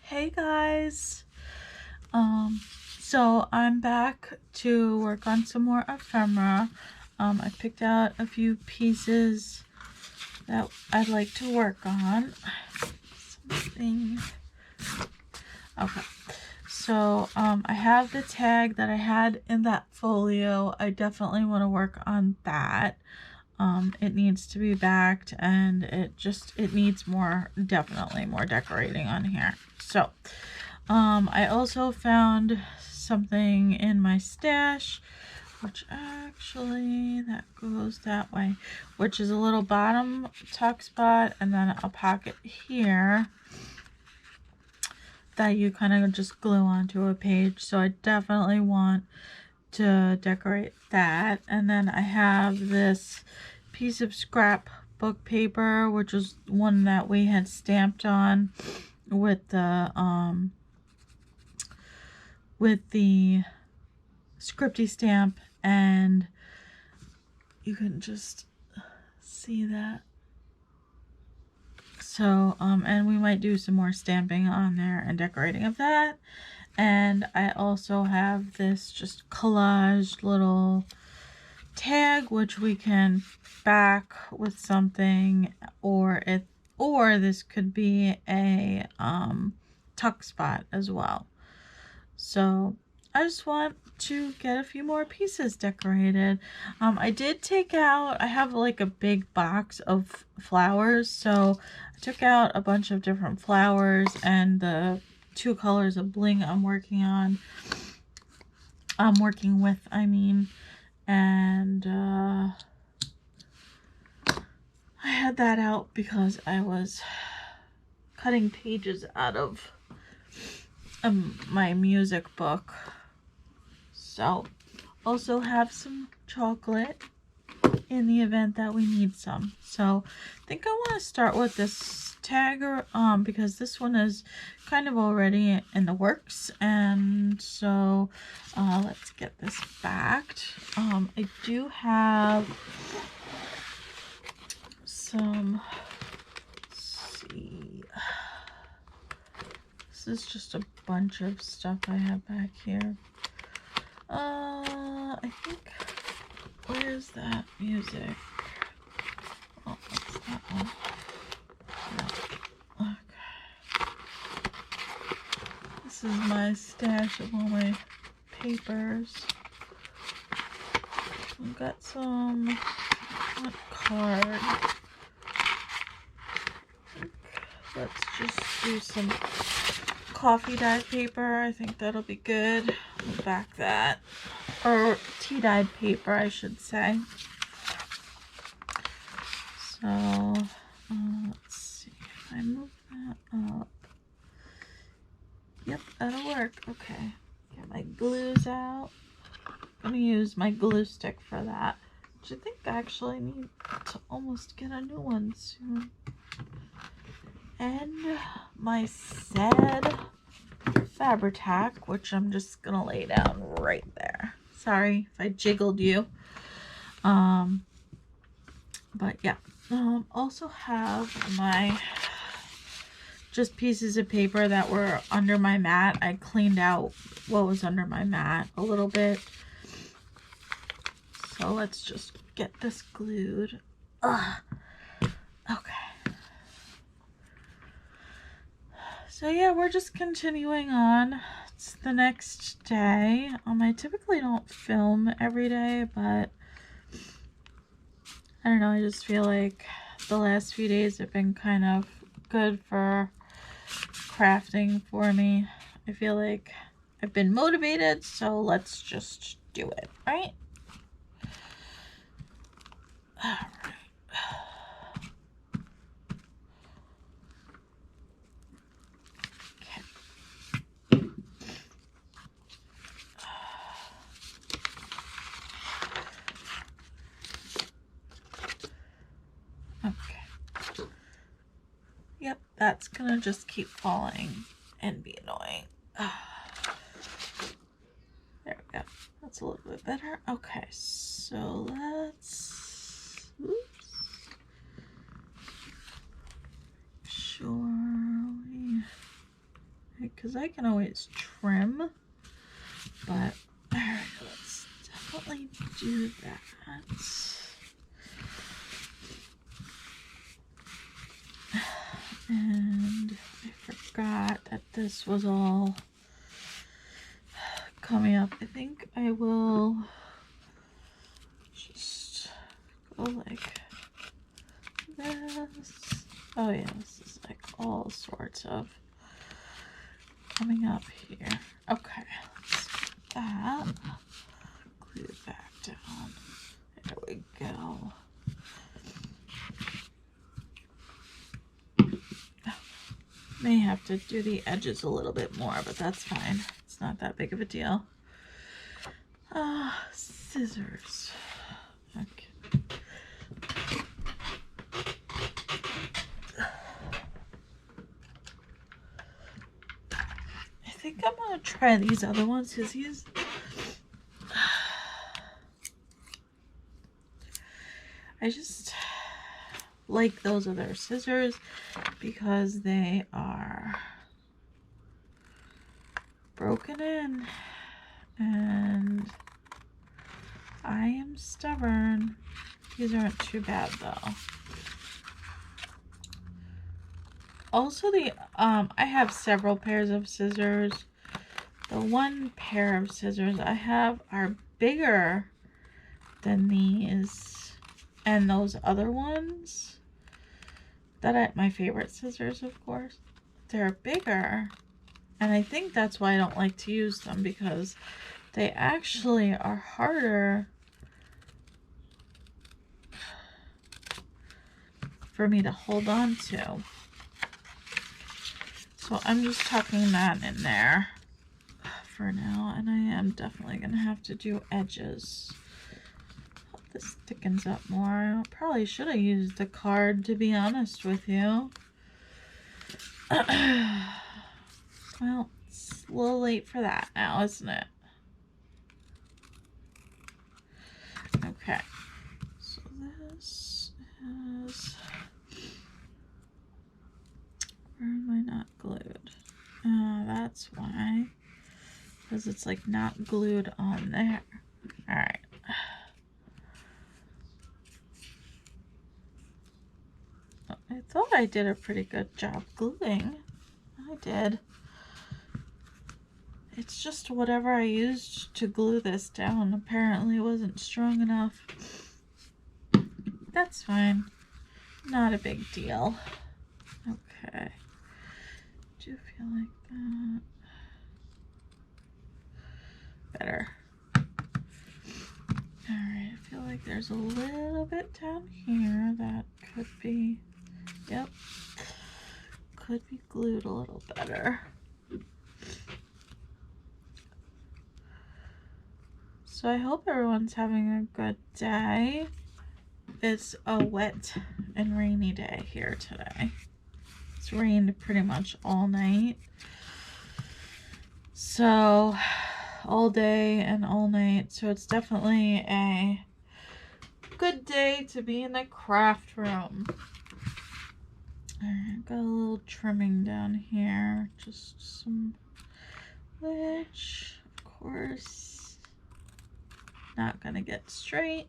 Hey guys. Um so I'm back to work on some more ephemera. I picked out a few pieces that I'd like to work on. Something. Okay. So I have the tag that I had in that folio. I definitely want to work on that. It needs to be backed, and it needs definitely more decorating on here. So I also found something in my stash, which actually that goes that way, which is a little bottom tuck spot and then a pocket here that you kind of just glue onto a page. So I definitely want to decorate that. And then I have this piece of scrapbook paper, which is one that we had stamped on with the scripty stamp, and you can just see that. So and we might do some more stamping on there and decorating of that. And I also have this just collaged little tag, which we can back with something, or this could be a tuck spot as well. So I just want to get a few more pieces decorated. I did take out, I have like a big box of flowers, so I took out a bunch of different flowers and the 2 colors of bling I'm working with, and I had that out because I was cutting pages out of my music book. So also have some chocolate in the event that we need some. So I think I want to start with this tag, because this one is kind of already in the works, and so let's get this backed. I do have some, let's see, this is just a bunch of stuff I have back here. I think, where's that music? Oh, that's that one. No. Okay. This is my stash of all my papers. I've got some card. Let's just do some coffee dyed paper. I think that'll be good. We'll back that. Or tea dyed paper, I should say. So, let's see if I move that up. Yep, that'll work. Okay, get my glues out. I'm gonna use my glue stick for that, which I think I actually need to almost get a new one soon. And my said Fabri-Tac, which I'm just gonna lay down right there. Sorry if I jiggled you. But yeah, also have my just pieces of paper that were under my mat. I cleaned out what was under my mat a little bit. So let's just get this glued. Ugh. Okay. So yeah, we're just continuing on. It's the next day. I typically don't film every day, but I don't know, I just feel like the last few days have been kind of good for crafting for me. I feel like I've been motivated, so let's just do it, right? Alright. Okay. Yep, that's gonna just keep falling and be annoying. There we go. That's a little bit better. Okay, so let's, oops. Sure we because I can always trim, but alright, let's definitely do that. And I forgot that this was all coming up. I think I will just go like this. Oh yeah, this is like all sorts of coming up here. Okay, let's get that. Glue it back down. There we go. May have to do the edges a little bit more, but that's fine. It's not that big of a deal. Scissors. Okay. I think I'm gonna try these other ones because these I just like those other scissors because they are broken in, and I am stubborn. These aren't too bad though. Also, the I have several pairs of scissors. The one pair of scissors I have are bigger than these, and those other ones that my favorite scissors, of course, they're bigger, and I think that's why I don't like to use them, because they actually are harder for me to hold on to. So I'm just tucking that in there for now, and I am definitely gonna have to do edges. Hope this thickens up more. I probably should have used the card, to be honest with you. Well, it's a little late for that now, isn't it? Okay, so this is, where am I not glued? That's why, because it's like not glued on there. All right. I thought I did a pretty good job gluing. I did. It's just whatever I used to glue this down apparently wasn't strong enough. That's fine. Not a big deal. Okay. Do you feel like that? Better. Alright, I feel like there's a little bit down here that could be, yep, could be glued a little better. So I hope everyone's having a good day. It's a wet and rainy day here today. It's rained pretty much all night. So, all day and all night. So it's definitely a good day to be in the craft room. Alright, got a little trimming down here. Just some, which, of course, not gonna get straight.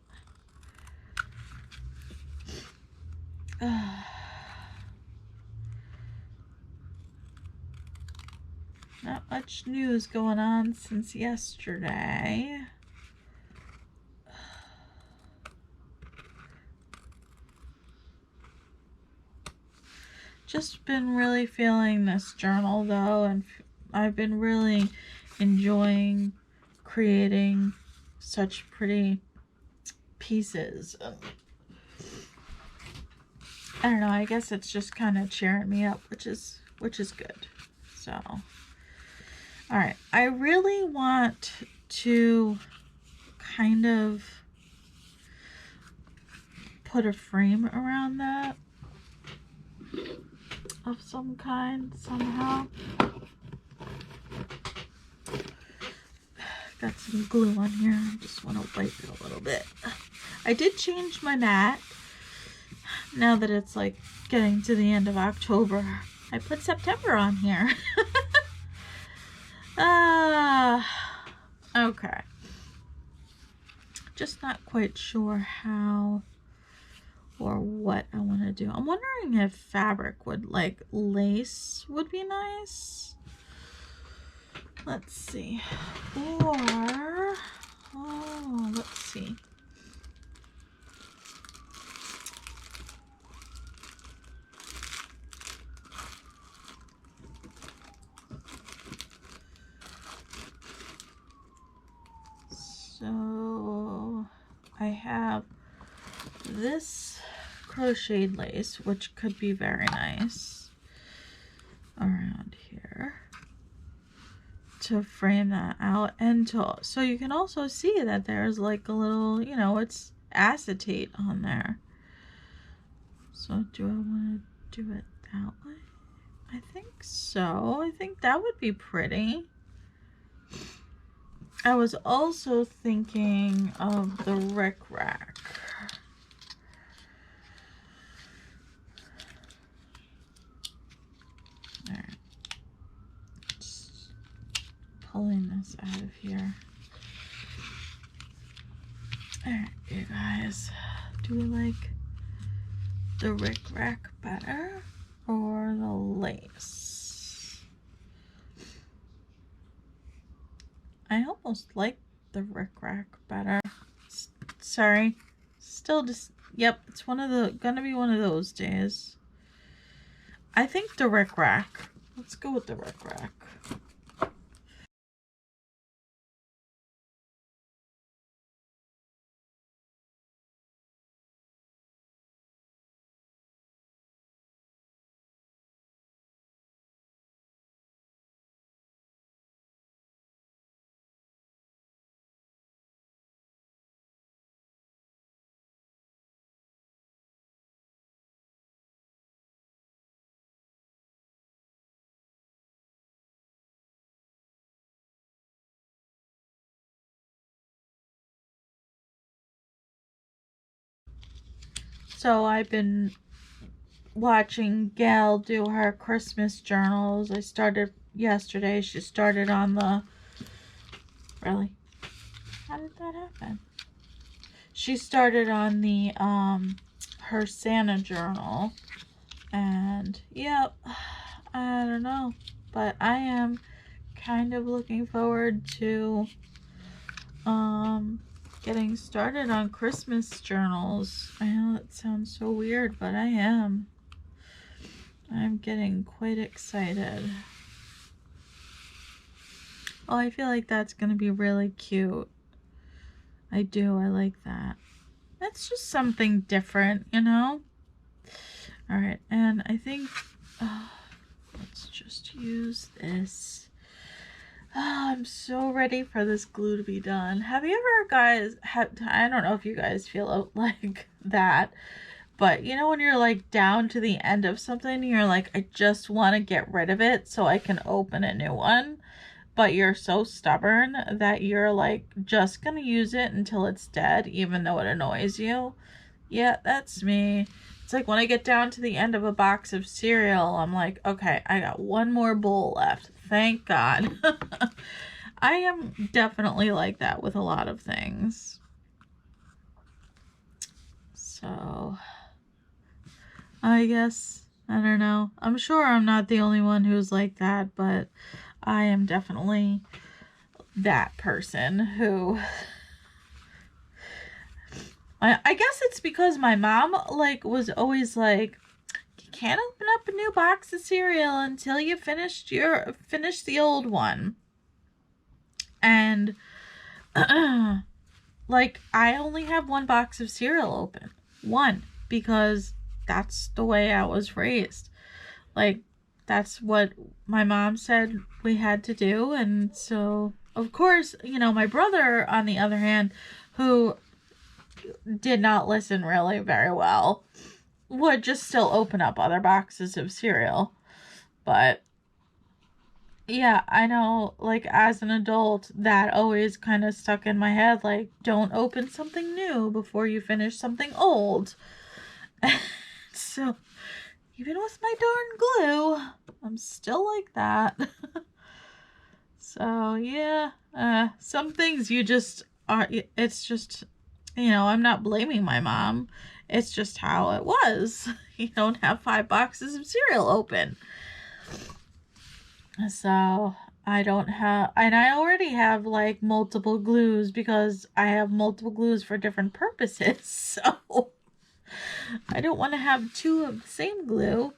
Not much news going on since yesterday. Just been really feeling this journal though, and I've been really enjoying creating such pretty pieces. I don't know, I guess it's just kind of cheering me up, which is good. So, all right, I really want to kind of put a frame around that of some kind somehow. Got some glue on here. I just want to wipe it a little bit. I did change my mat. Now that it's like getting to the end of October, I put September on here. Okay. Just not quite sure how or what I want to do. I'm wondering if fabric would, like lace would be nice. Let's see. Or, oh, let's see. So I have this crocheted lace, which could be very nice around here to frame that out, and to, so you can also see that there's like a little, you know, it's acetate on there. So do I want to do it that way? I think so. I think that would be pretty. I was also thinking of the rickrack. Alright. Just pulling this out of here. Alright, you guys. Do we like the rickrack better or the lace? I almost like the rickrack better. Sorry. Still just, yep, it's gonna be one of those days. I think the rickrack. Let's go with the rickrack. So I've been watching Gayle do her Christmas journals. I started yesterday. She started on the... Really? How did that happen? She started on the, her Santa journal. And, yep, I don't know. But I am kind of looking forward to, getting started on Christmas journals. I know it sounds so weird, but I am. I'm getting quite excited. Oh, I feel like that's going to be really cute. I do. I like that. That's just something different, you know? Alright, and I think... let's just use this. I'm so ready for this glue to be done. Have you ever guys I don't know if you guys feel like that, but you know when you're like down to the end of something and you're like, I just want to get rid of it so I can open a new one, but you're so stubborn that you're like just gonna use it until it's dead even though it annoys you? Yeah, that's me. It's like when I get down to the end of a box of cereal, I'm like, okay, I got one more bowl left. Thank God. I am definitely like that with a lot of things. So, I guess, I don't know. I'm sure I'm not the only one who's like that, but I am definitely that person who... I guess it's because my mom, like, was always like, you can't open up a new box of cereal until you finish the old one. And, like, I only have one box of cereal open. One. Because that's the way I was raised. Like, that's what my mom said we had to do. And so, of course, you know, my brother, on the other hand, who did not listen really very well, would just still open up other boxes of cereal. But yeah, I know, like, as an adult, that always kind of stuck in my head, like, don't open something new before you finish something old. So even with my darn glue, I'm still like that. So yeah, Some things you just are, it's just, you know, I'm not blaming my mom. It's just how it was. You don't have 5 boxes of cereal open. So I don't have, and I already have like multiple glues because I have multiple glues for different purposes. So I don't want to have 2 of the same glue.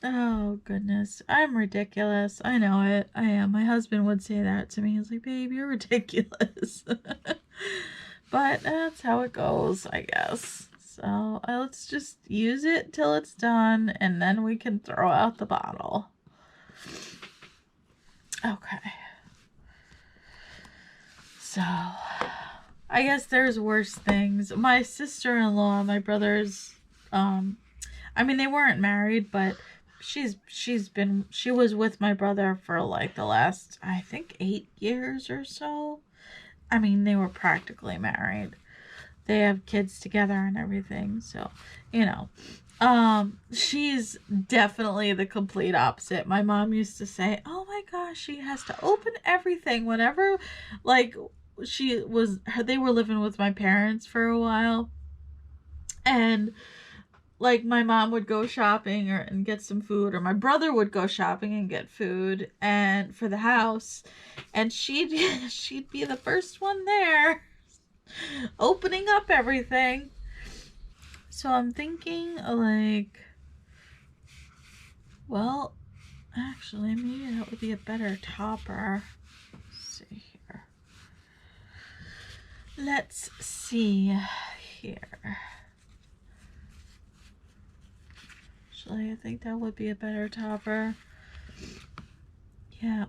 Oh, goodness. I'm ridiculous. I know it. I am. My husband would say that to me. He's like, babe, you're ridiculous. But that's how it goes, I guess. So let's just use it till it's done, and then we can throw out the bottle. Okay. So I guess there's worse things. My sister-in-law, my brother's, I mean, they weren't married, but she was with my brother for like the last, I think, 8 years or so. I mean, they were practically married. They have kids together and everything. So, you know, she's definitely the complete opposite. My mom used to say, oh my gosh, she has to open everything whenever, like, they were living with my parents for a while. And like my mom would go shopping and get some food, or my brother would go shopping and get food and for the house, and she'd be the first one there opening up everything. So I'm thinking like, well, actually maybe that would be a better topper. Let's see here. Let's see here. Actually, I think that would be a better topper. Yeah,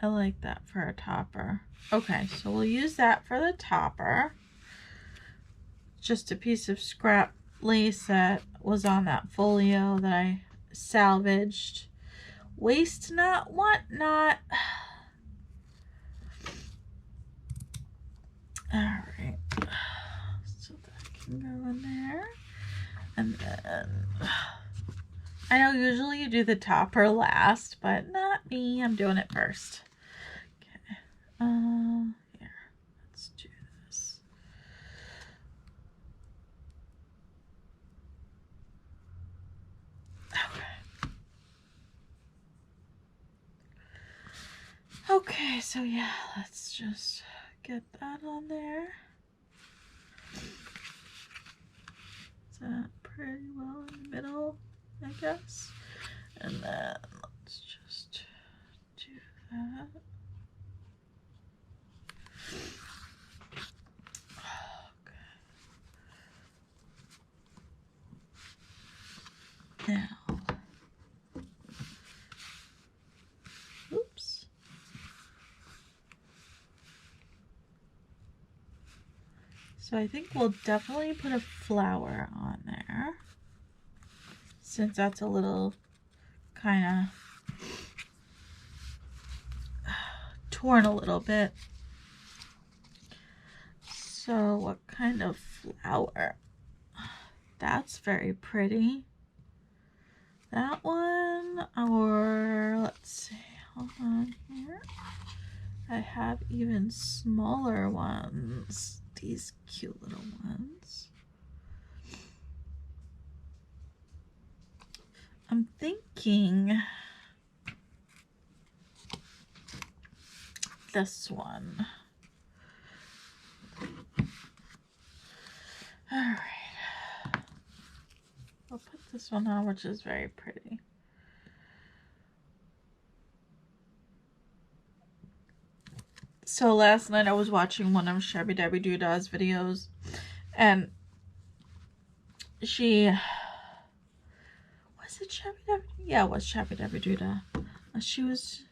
I like that for a topper. Okay, so we'll use that for the topper. Just a piece of scrap lace that was on that folio that I salvaged. Waste not, want not. Alright. So that can go in there. And then I know usually you do the topper last, but not me. I'm doing it first. Okay. Here. Let's do this. Okay. Okay, so yeah, let's just get that on there. Is that pretty well in the middle, I guess? And then let's just do that. Okay. Now, oops. So I think we'll definitely put a flower on there, since that's a little kind of torn a little bit. So what kind of flower? That's very pretty. That one, or let's see, hold on here. I have even smaller ones. These cute little ones. I'm thinking this one. All right. I'll put this one on, which is very pretty. So last night I was watching one of Shabbydabydooddah's videos, and she, was it Shabbydabydoodah? Yeah, it was Shabbydabydoodah. She was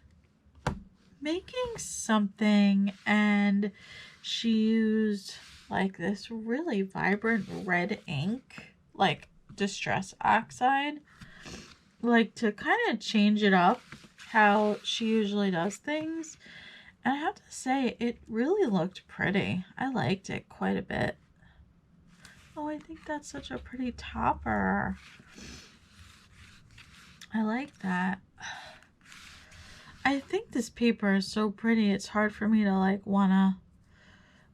making something, and she used like this really vibrant red ink, like Distress Oxide, like to kind of change it up how she usually does things. And I have to say, it really looked pretty. I liked it quite a bit. Oh, I think that's such a pretty topper. I like that. I think this paper is so pretty. It's hard for me to like wanna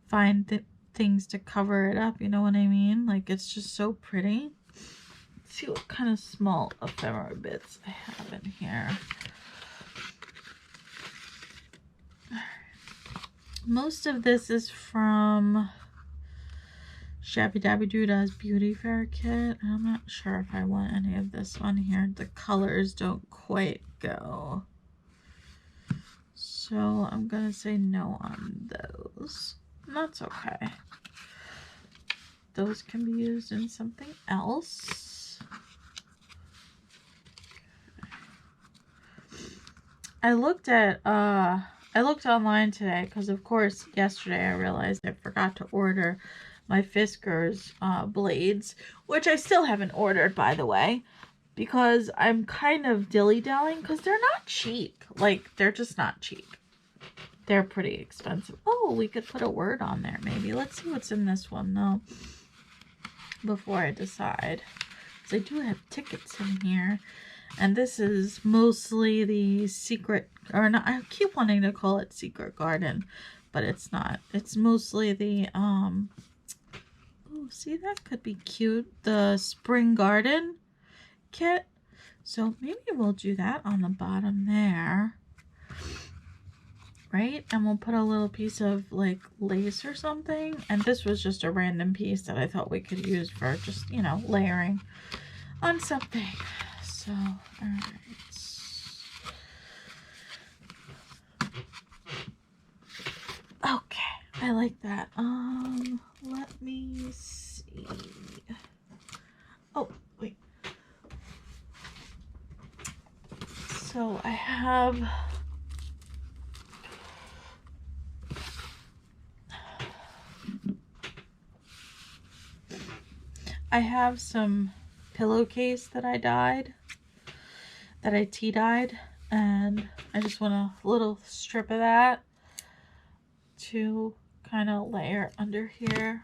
find things to cover it up. You know what I mean? Like it's just so pretty. Let's see what kind of small ephemera bits I have in here. Most of this is from Shabbydabydooddah's Beauty Fair kit. I'm not sure if I want any of this on here. The colors don't quite go. So I'm gonna say no on those. And that's okay. Those can be used in something else. I looked online today because of course yesterday I realized I forgot to order my Fiskars blades, which I still haven't ordered, by the way, because I'm kind of dilly-dallying because they're not cheap. Like, they're just not cheap. They're pretty expensive. Oh, we could put a word on there maybe. Let's see what's in this one though before I decide. Because I do have tickets in here. And this is mostly the secret, or not, I keep wanting to call it Secret Garden, but it's not. It's mostly the, oh, see, that could be cute. The Spring Garden kit. So maybe we'll do that on the bottom there. Right? And we'll put a little piece of like lace or something. And this was just a random piece that I thought we could use for just, you know, layering on something. So, alright. Okay, I like that. Let me see. Oh, wait. So I have some pillowcase that I dyed. That I tea dyed, and I just want a little strip of that to kind of layer under here.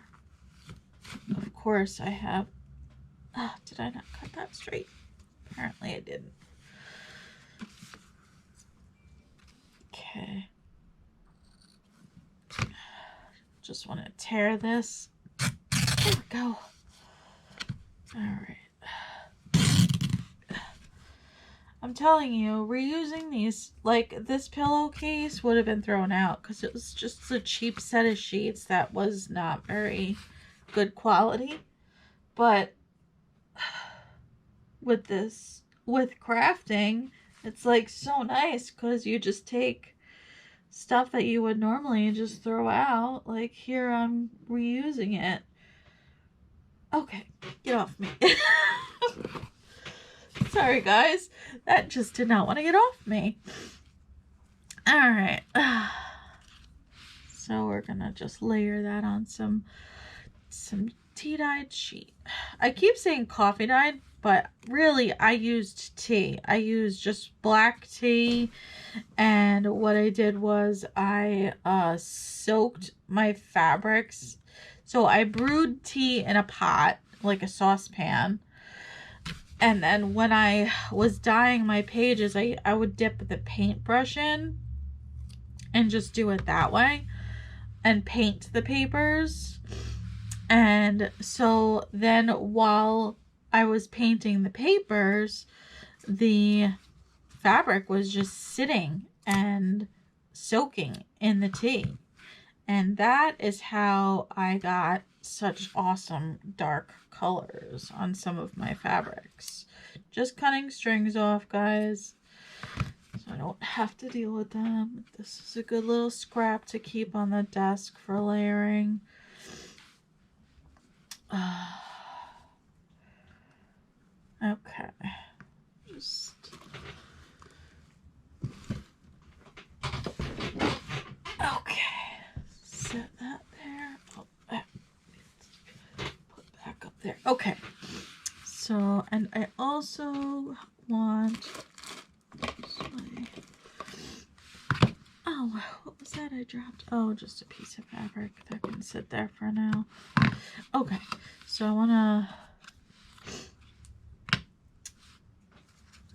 Of course I have, did I not cut that straight? Apparently I didn't. Okay. Just want to tear this. There we go. All right. I'm telling you, reusing these, like this pillowcase would have been thrown out because it was just a cheap set of sheets that was not very good quality. But with crafting, it's like so nice because you just take stuff that you would normally just throw out. Like here, I'm reusing it. Okay, get off me. Sorry guys, that just did not want to get off me. Alright, so we're gonna just layer that on some tea dyed sheet. I keep saying coffee dyed, but really I used tea. I used just black tea, and what I did was I soaked my fabrics. So I brewed tea in a pot, like a saucepan. And then when I was dyeing my pages, I would dip the paintbrush in and just do it that way and paint the papers. And so then while I was painting the papers, the fabric was just sitting and soaking in the tea. And that is how I got such awesome dark colors on some of my fabrics. Just cutting strings off, guys, so I don't have to deal with them. This is a good little scrap to keep on the desk for layering. Okay, just okay, set that there. Oh, put back up there. Okay, so, and I also want, oh, what was that I dropped? Oh, just a piece of fabric that can sit there for now. Okay, so I want to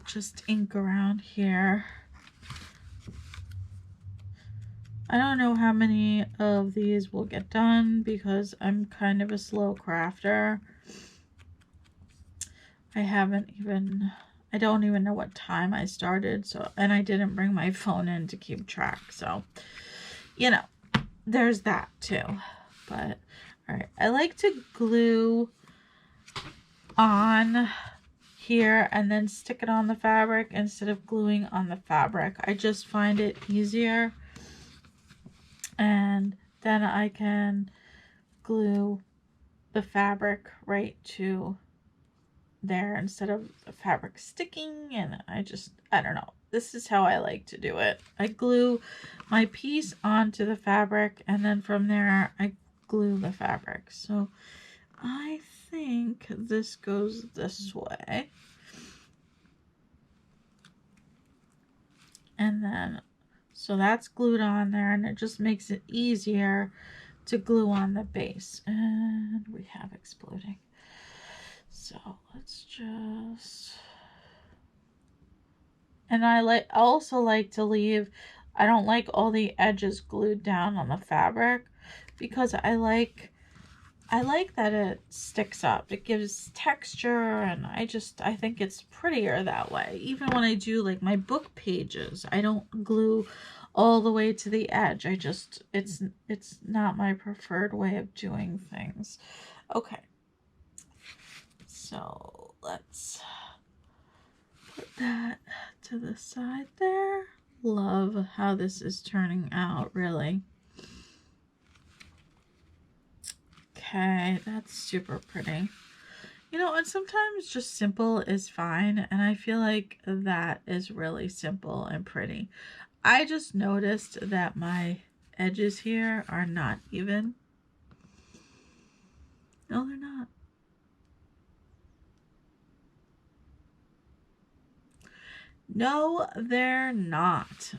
just ink around here I don't know how many of these will get done because I'm kind of a slow crafter. I don't even know what time I started, and I didn't bring my phone in to keep track, so you know, there's that too. But all right, I like to glue on here and then stick it on the fabric instead of gluing on the fabric. I just find it easier, and then I can glue the fabric right to there instead of the fabric sticking. And I don't know, this is how I like to do it. I glue my piece onto the fabric, and then from there I glue the fabric. So I think this goes this way, and then so that's glued on there, and it just makes it easier to glue on the base. And we have exploding. So let's just, and I also like to leave, I don't like all the edges glued down on the fabric because I like that it sticks up. It gives texture, and I think it's prettier that way. Even when I do like my book pages, I don't glue all the way to the edge. It's not my preferred way of doing things. Okay. So let's put that to the side there. Love how this is turning out, really. Okay, that's super pretty. You know, and sometimes just simple is fine, and I feel like that is really simple and pretty. I just noticed that my edges here are not even. No, they're not. No, they're not.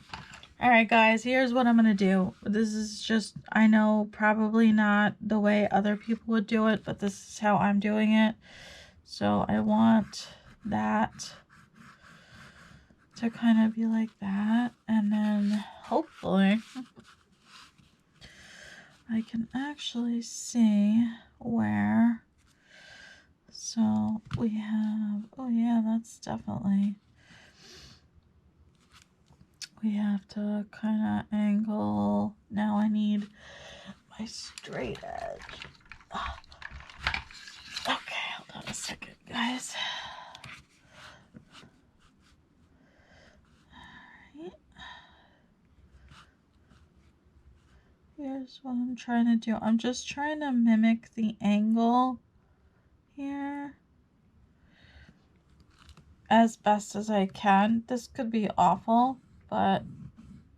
Alright guys, here's what I'm going to do. This is just, I know, probably not the way other people would do it, but this is how I'm doing it. So I want that to kind of be like that, and then hopefully I can actually see where. So we have, oh yeah, that's definitely, we have to kind of angle. Now I need my straight edge. Okay, hold on a second, guys. Alright. Here's what I'm trying to do. I'm just trying to mimic the angle here as best as I can. This could be awful, but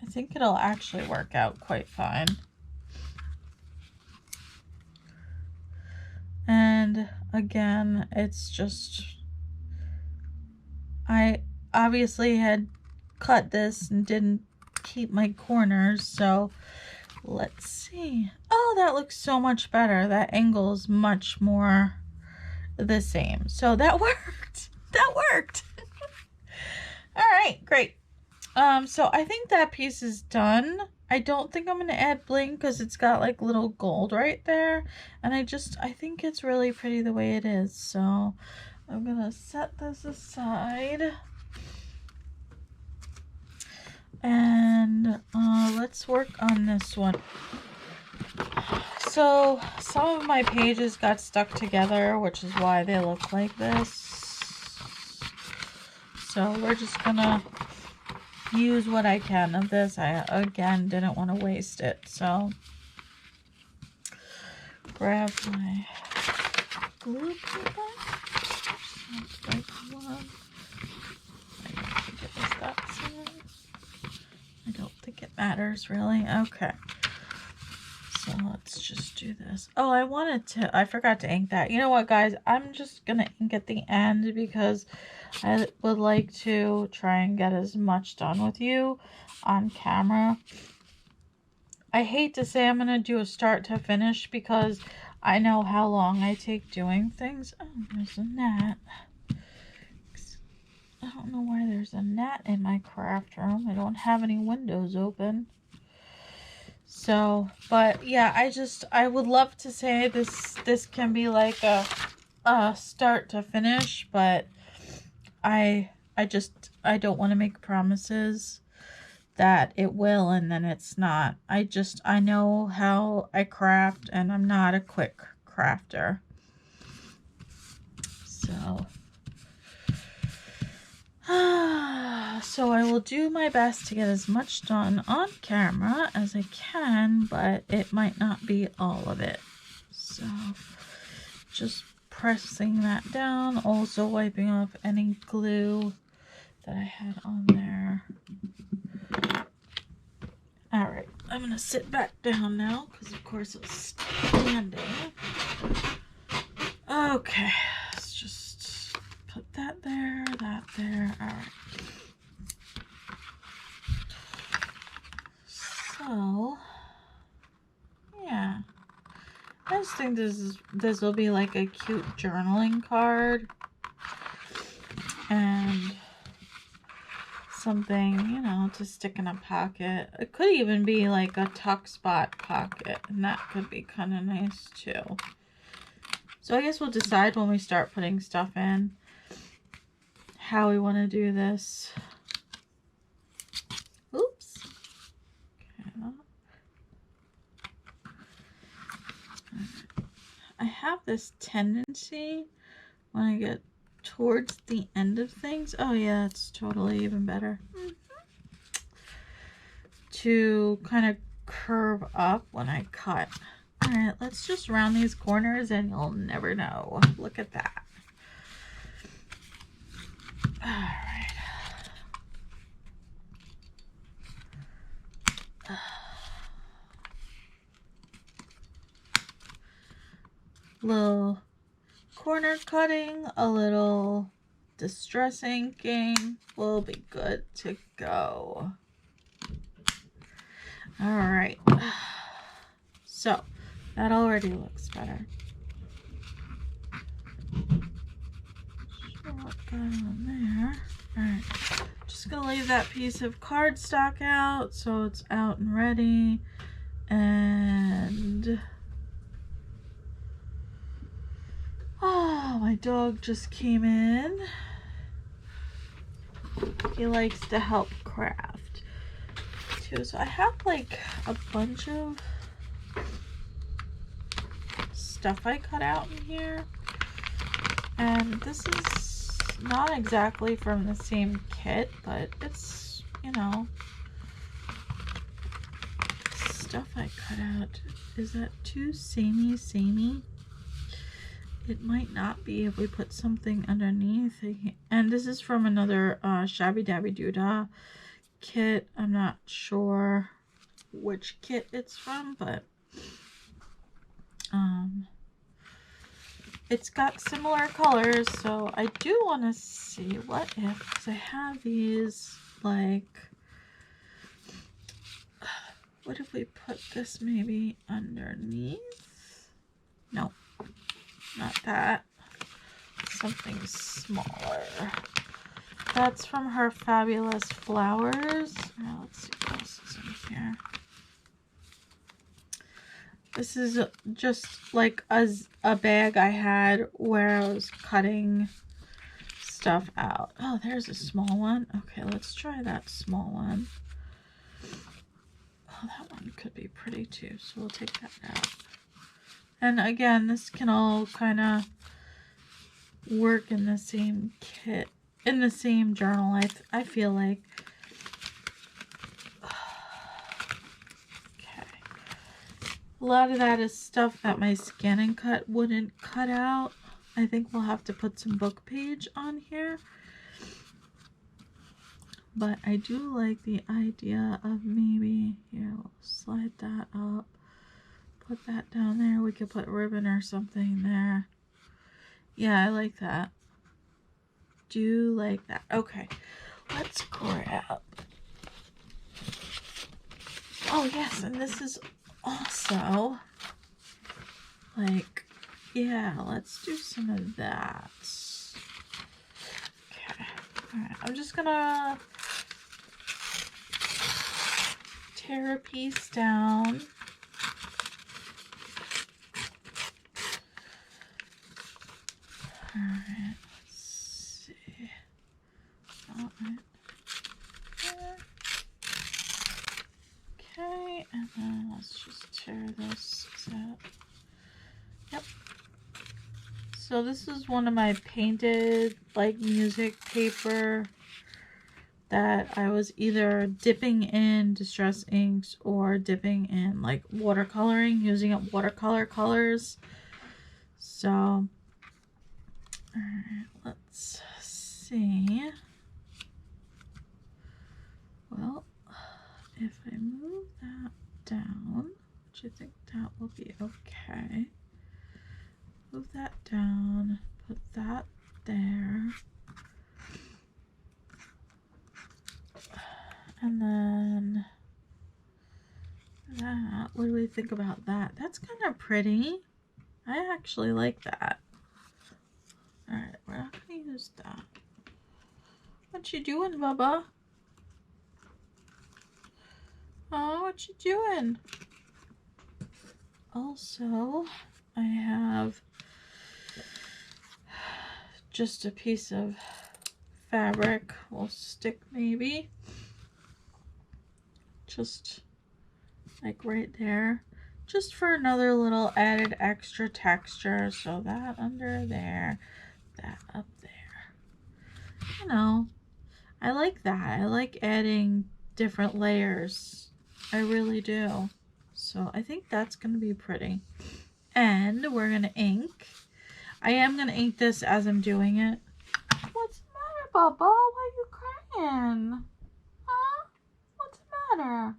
I think it'll actually work out quite fine. And again, it's just, I obviously had cut this and didn't keep my corners, so let's see. Oh, that looks so much better. That angle is much more the same. So that worked. That worked. All right, great. So I think that piece is done. I don't think I'm going to add bling because it's got like little gold right there. And I think it's really pretty the way it is. So I'm going to set this aside. And let's work on this one. So some of my pages got stuck together, which is why they look like this. So we're just going to use what I can of this. I again didn't want to waste it, so grab my glue paper. Like one. I don't think it was that size. I don't think it matters really. Okay, so let's just do this. Oh, I forgot to ink that. You know what, guys, I'm just gonna ink at the end because I would like to try and get as much done with you on camera. I hate to say I'm going to do a start to finish because I know how long I take doing things. Oh, there's a gnat. I don't know why there's a gnat in my craft room. I don't have any windows open. So, but yeah, I would love to say this can be like a start to finish, but I don't want to make promises that it will and then it's not. I know how I craft and I'm not a quick crafter. So so I will do my best to get as much done on camera as I can, but it might not be all of it. So just pressing that down, also wiping off any glue that I had on there. Alright, I'm going to sit back down now because of course it's standing. Okay, let's just put that there, that there. Alright. So, yeah. I just think this will be like a cute journaling card. And something, you know, to stick in a pocket. It could even be like a tuck spot pocket, and that could be kind of nice too. So I guess we'll decide when we start putting stuff in how we want to do this. Oops. Okay. I have this tendency when I get towards the end of things. Oh yeah, it's totally even better. To kind of curve up when I cut. Alright, let's just round these corners and you'll never know. Look at that. Alright. Little corner cutting, a little distress inking will be good to go. Alright. So, that already looks better. What got on there? Alright. Just gonna leave that piece of cardstock out so it's out and ready. And oh, my dog just came in. He likes to help craft too. So I have like a bunch of stuff I cut out in here. And this is not exactly from the same kit, but it's, you know, stuff I cut out. Is that too samey? It might not be if we put something underneath. And this is from another Shabbydabydoodah kit. I'm not sure which kit it's from, but it's got similar colors. So I do want to see what if, because I have these, like, what if we put this maybe underneath? No. Not that. Something smaller. That's from her Fabulous Flowers. Now let's see what else is in here. This is just like a bag I had where I was cutting stuff out. Oh, there's a small one. Okay, let's try that small one. Oh, that one could be pretty too, so we'll take that out. And again, this can all kind of work in the same kit, in the same journal, I feel like. Okay. A lot of that is stuff that my Scan and Cut wouldn't cut out. I think we'll have to put some book page on here. But I do like the idea of maybe, here, we'll slide that up. Put that down there. We could put ribbon or something there. Yeah, I like that. Do like that. Okay, let's grab. Oh yes, and this is also like, yeah, let's do some of that. Okay, all right. I'm just gonna tear a piece down. Alright, let's see. Alright. Okay, and then let's just tear this out. Yep. So this is one of my painted like music paper that I was either dipping in distress inks or dipping in like watercoloring, using up watercolor colors. So, alright, let's see. Well, if I move that down, which I think that will be okay. Move that down, put that there. And then that, what do we think about that? That's kind of pretty. I actually like that. Alright, we're not going to use that. What you doing, Bubba? Oh, what you doing? Also, I have just a piece of fabric. We'll stick maybe. Just like right there. Just for another little added extra texture. So that under there. That up there. You know, I like that. I like adding different layers. I really do. So I think that's going to be pretty. And we're going to ink. I am going to ink this as I'm doing it. What's the matter, Bubba? Why are you crying? Huh? What's the matter?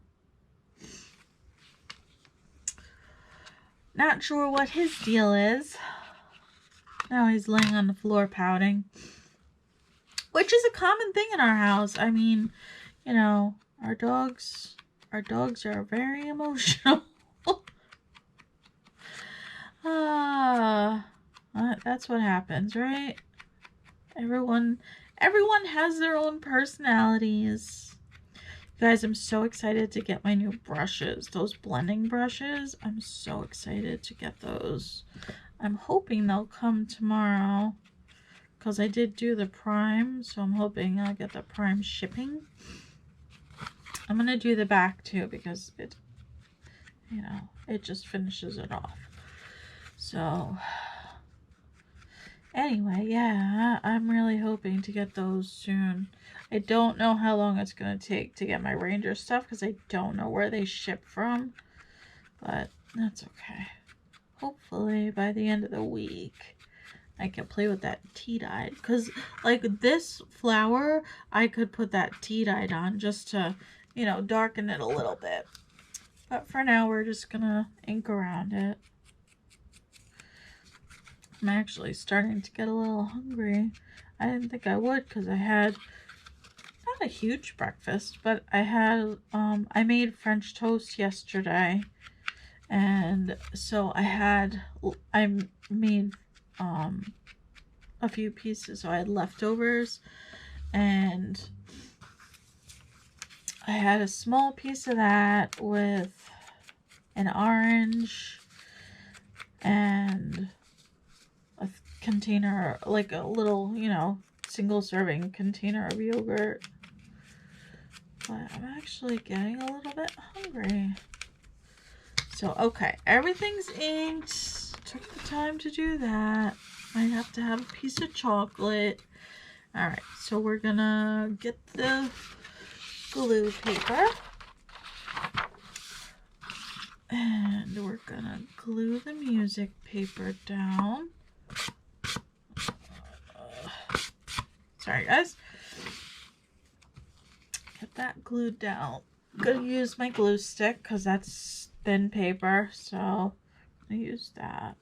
Not sure what his deal is. Now he's laying on the floor pouting. Which is a common thing in our house. I mean, you know, our dogs are very emotional. That's what happens, right? Everyone has their own personalities. Guys, I'm so excited to get my new brushes. Those blending brushes. I'm so excited to get those. I'm hoping they'll come tomorrow. Because I did do the Prime. So I'm hoping I'll get the Prime shipping. I'm going to do the back too. Because it, you know, it just finishes it off. So, anyway, yeah, I'm really hoping to get those soon. I don't know how long it's going to take to get my Ranger stuff because I don't know where they ship from. But that's okay. Hopefully, by the end of the week, I can play with that tea-dyed. Because, like, this flower, I could put that tea-dyed on just to, you know, darken it a little bit. But for now, we're just going to ink around it. I'm actually starting to get a little hungry. I didn't think I would because I had not a huge breakfast, but I had I made French toast yesterday, and so I made a few pieces, so I had leftovers, and I had a small piece of that with an orange and a container, like a little, you know, single serving container of yogurt. But I'm actually getting a little bit hungry. So, okay, everything's inked. Took the time to do that. I have to have a piece of chocolate. Alright, so we're gonna get the glue paper. And we're gonna glue the music paper down. Sorry, guys. Get that glued down. I'm gonna use my glue stick because that's thin paper, so I'm gonna use that.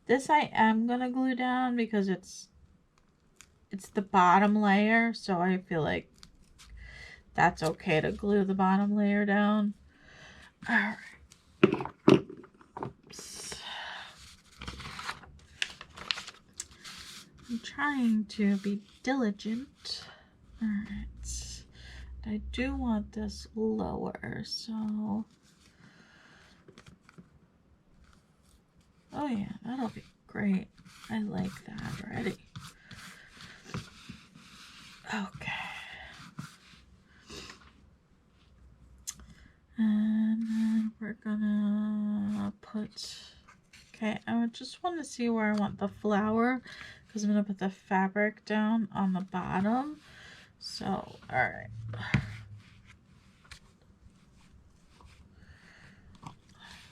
This I am gonna glue down because it's the bottom layer, so I feel like that's okay to glue the bottom layer down. Alright. Oops. I'm trying to be diligent. Alright. I do want this lower, so... Oh yeah, that'll be great. I like that already. Okay. And then we're gonna put... Okay, I just want to see where I want the flower, because I'm gonna put the fabric down on the bottom. So, alright.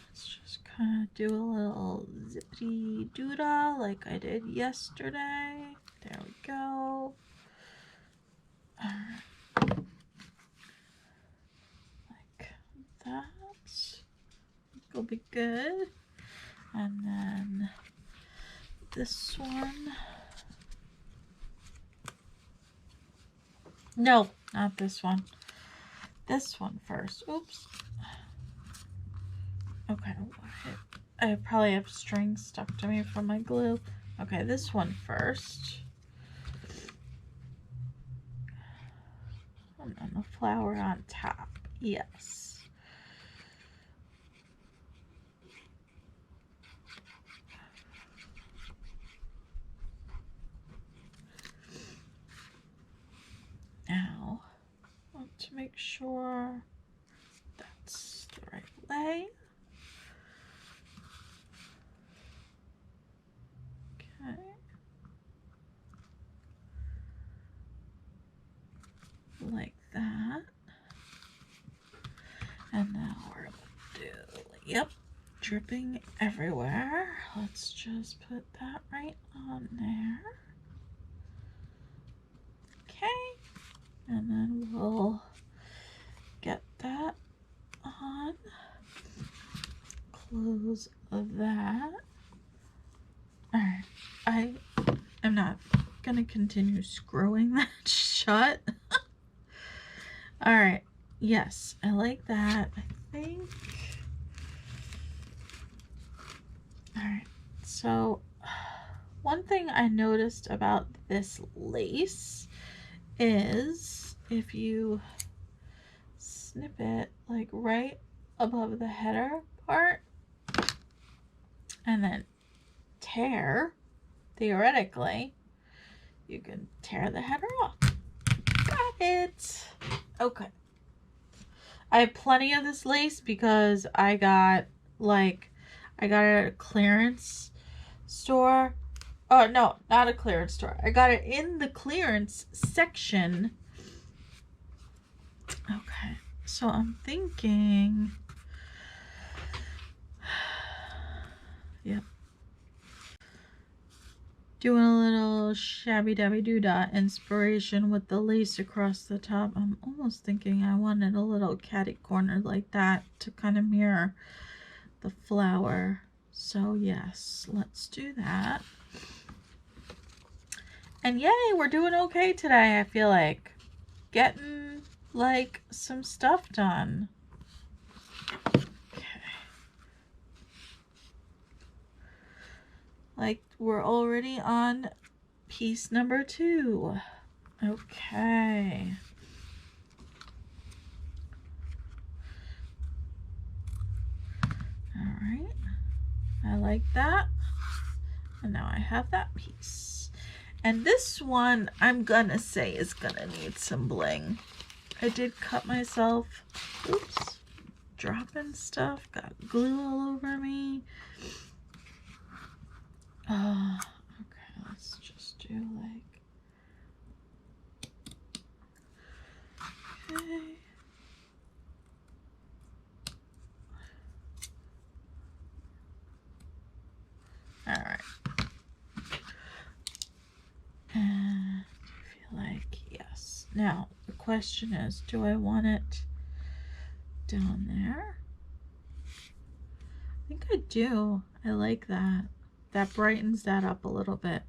Let's just kind of do a little zippity-doodah like I did yesterday. There we go. Alright. Like that. Will be good. And then this one. No, not this one. This one first. Oops. Okay. I probably have string stuck to me from my glue. Okay, this one first. And then the flower on top. Yes. Now, I want to make sure that's the right way. Okay. Like that. And now we're going to do, yep, dripping everywhere. Let's just put that right on there. Okay. And then we'll get that on. Close that. Alright, I am not going to continue screwing that shut. Alright, yes, I like that. I think. Alright, so one thing I noticed about this lace is if you snip it like right above the header part and then tear, theoretically, you can tear the header off. Got it. Okay. I have plenty of this lace because I got it at a clearance store. Oh, no, not a clearance store. I got it in the clearance section. Okay, so I'm thinking, yep, doing a little Shabbydabydoodah inspiration with the lace across the top. I'm almost thinking I wanted a little catty corner like that to kind of mirror the flower. So yes, let's do that. And yay, we're doing okay today. I feel like getting like some stuff done. Okay. Like we're already on piece number 2. Okay. All right. I like that. And now I have that piece. And this one, I'm gonna say, is gonna need some bling. I did cut myself. Oops. Dropping stuff. Got glue all over me. Okay, let's just do like... Okay. Alright. And I feel like, yes. Now, the question is, do I want it down there? I think I do. I like that. That brightens that up a little bit.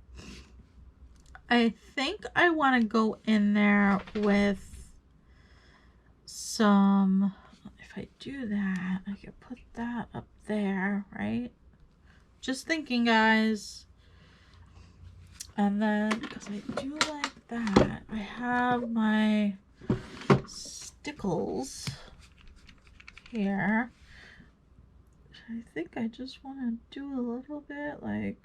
I think I want to go in there with some, if I do that, I could put that up there, right? Just thinking, guys. And then, because I do like that, I have my stickles here. I think I just want to do a little bit like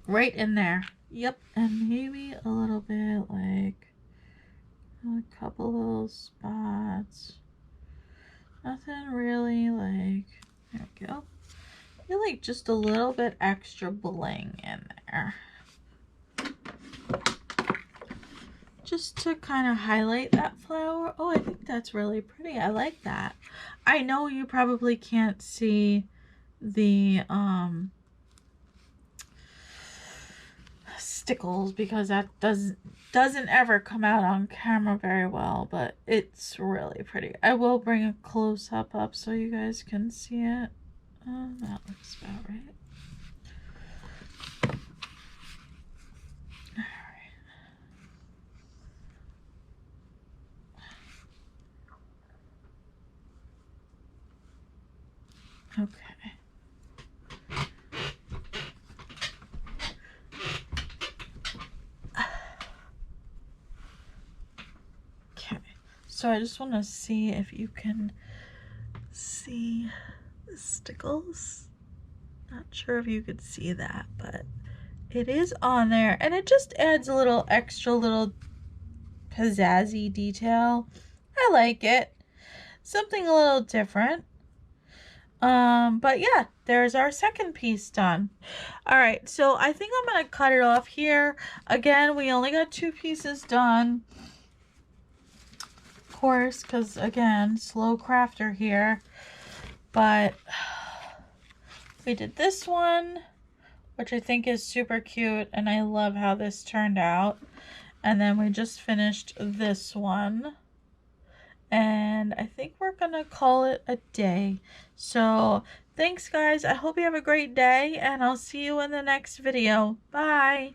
right in there. Yep, and maybe a little bit like a couple little spots. Nothing really like, there we go. I feel like just a little bit extra bling in there. Just to kind of highlight that flower. Oh, I think that's really pretty. I like that. I know you probably can't see the stickles because that doesn't ever come out on camera very well, but it's really pretty. I will bring a close-up up so you guys can see it. That looks about right. Okay. Okay, so I just want to see if you can see the stickles. Not sure if you could see that, but it is on there, and it just adds a little extra little pizzazzy detail. I like it. Something a little different. But yeah, there's our second piece done. All right, so I think I'm gonna cut it off here. Again, we only got 2 pieces done, of course, because again, slow crafter here. But we did this one, which I think is super cute, and I love how this turned out. And then we just finished this one. And I think we're gonna call it a day. So thanks guys, I hope you have a great day, and I'll see you in the next video. Bye.